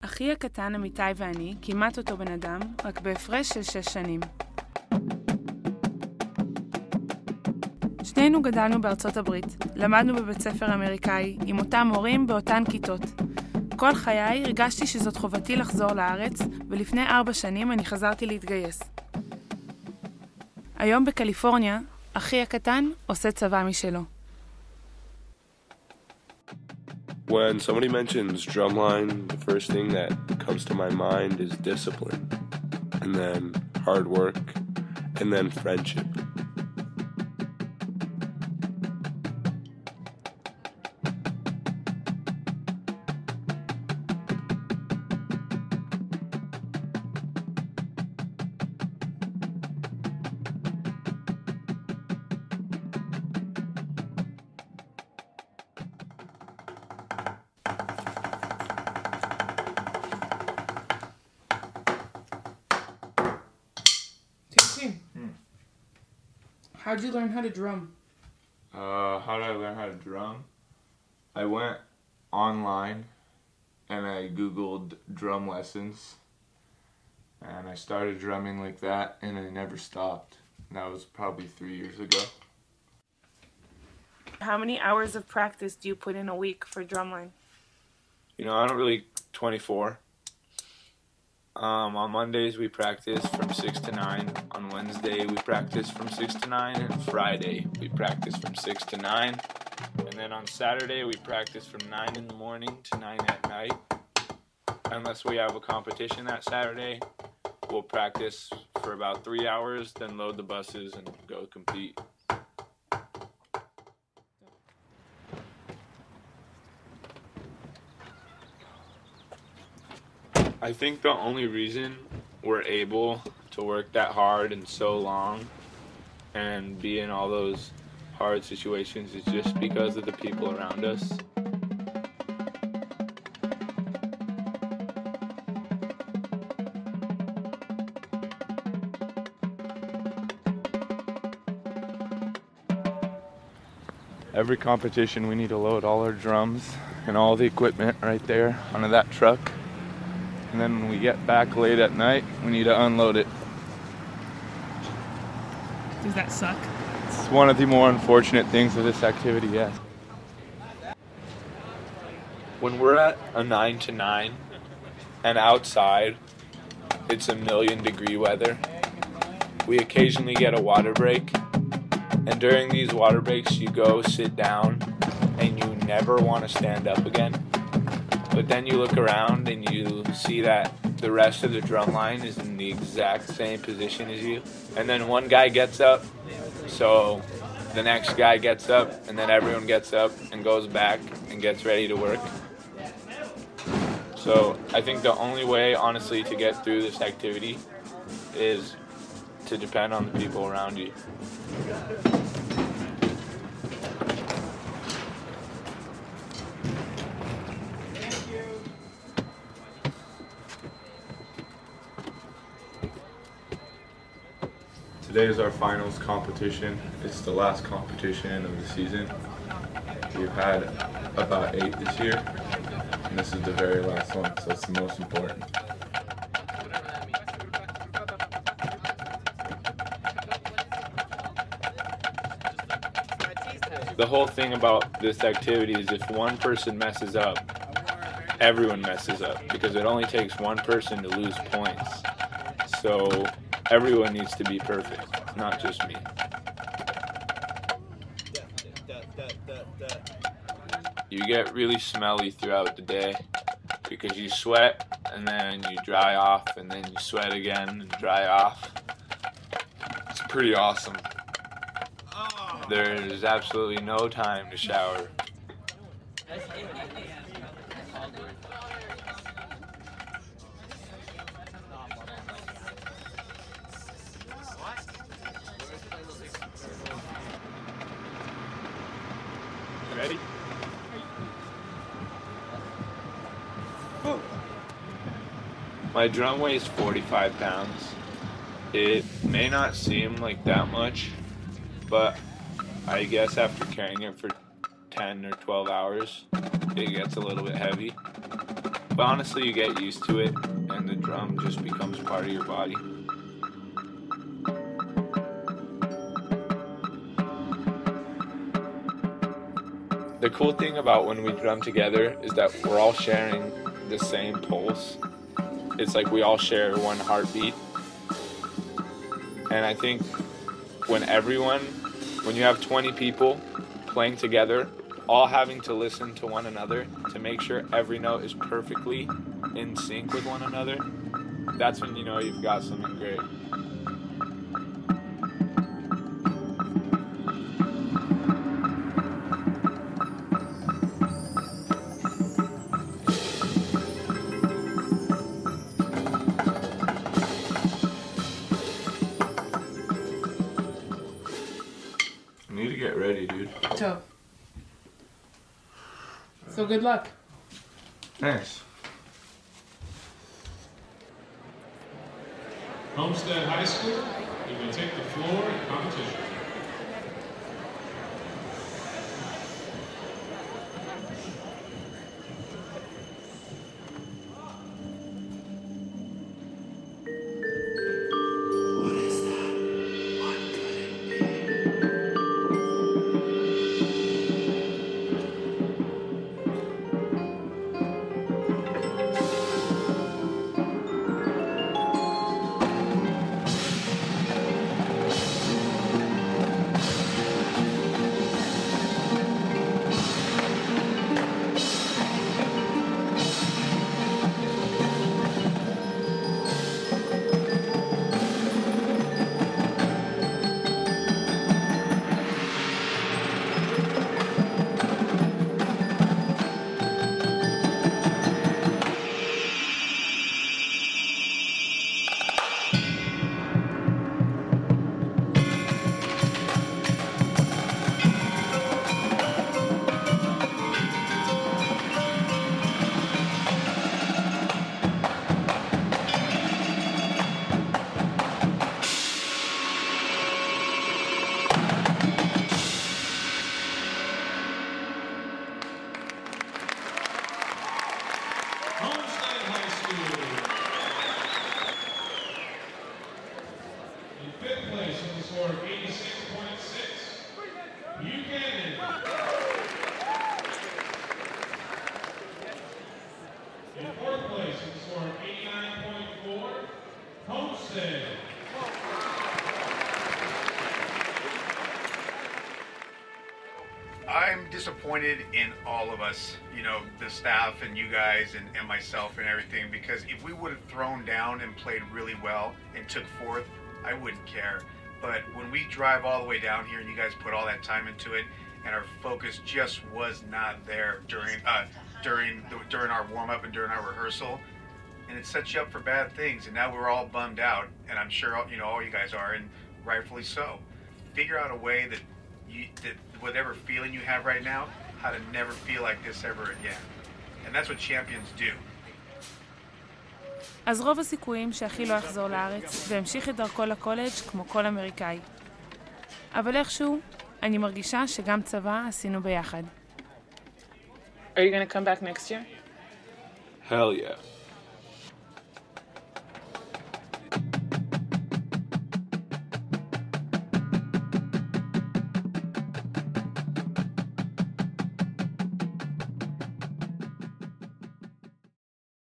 אחי הקטן אמיתי ואני כמעט אותו בן אדם, רק בהפרש של 6 שנים. שנינו גדלנו בארצות הברית, למדנו בבית ספר אמריקאי, עם אותם מורים באותן כיתות. כל חיי הרגשתי שזאת חובתי לחזור לארץ, ולפני 4 שנים אני חזרתי להתגייס. היום בקליפורניה, אחי הקטן עושה צבא משלו. When somebody mentions drumline, the first thing that comes to my mind is discipline, and then hard work, and then friendship. How'd you learn how to drum? How did I learn how to drum? I went online and I googled drum lessons and I started drumming like that and I never stopped. And that was probably 3 years ago. How many hours of practice do you put in a week for drumline? You know, I don't really 24. On Mondays we practice from 6 to 9. On Wednesday we practice from 6 to 9. And Friday we practice from 6 to 9. And then on Saturday we practice from 9 in the morning to 9 at night. Unless we have a competition that Saturday, we'll practice for about 3 hours, then load the buses and go compete. I think the only reason we're able to work that hard and so long and be in all those hard situations is just because of the people around us. Every competition we need to load all our drums and all the equipment right there onto that truck. And then when we get back late at night, we need to unload it. Does that suck? It's one of the more unfortunate things of this activity, yes. When we're at a 9 to 9 and outside it's 1,000,000-degree weather, we occasionally get a water break. And during these water breaks, you go sit down and you never want to stand up again. But then you look around and you see that the rest of the drum line is in the exact same position as you. And then one guy gets up, so the next guy gets up, and then everyone gets up and goes back and gets ready to work. So I think the only way, honestly, to get through this activity is to depend on the people around you. Today is our finals competition. It's the last competition of the season. We've had about 8 this year, and this is the very last one, so it's the most important. The whole thing about this activity is if one person messes up, everyone messes up, because it only takes one person to lose points. So everyone needs to be perfect, not just me. You get really smelly throughout the day because you sweat and then you dry off and then you sweat again and dry off. It's pretty awesome. There's absolutely no time to shower. Ready? My drum weighs 45 pounds. It may not seem like that much, but I guess after carrying it for 10 or 12 hours, it gets a little bit heavy. But honestly, you get used to it, and the drum just becomes part of your body. The cool thing about when we drum together is that we're all sharing the same pulse. It's like we all share one heartbeat. And I think when you have 20 people playing together, all having to listen to one another to make sure every note is perfectly in sync with one another, that's when you know you've got something great. You need to get ready, dude. טוב. So good luck. Thanks. Homestead High School, you may take the floor in competition. Homestead High School. In fifth place with a score of 86.6, Buchanan. In fourth place with a score of 89.4, Homestead. I'm disappointed in all of us, you know, the staff and you guys and myself and everything, because if we would have thrown down and played really well and took fourth, I wouldn't care. But when we drive all the way down here and you guys put all that time into it and our focus just was not there during our warm-up and during our rehearsal, and it sets you up for bad things, and now we're all bummed out, and I'm sure all you guys are, and rightfully so. Figure out a way that whatever feeling you have right now, how to never feel like this ever again. And that's what champions do. אז רוב הסיכויים שאחי לא יחזור לארץ והמשיך את דרכו לקולג' כמו כל אמריקאי. אבל איכשהו, אני מרגישה שגם צבא עשינו ביחד. Are you going to come back next year? Hell yeah.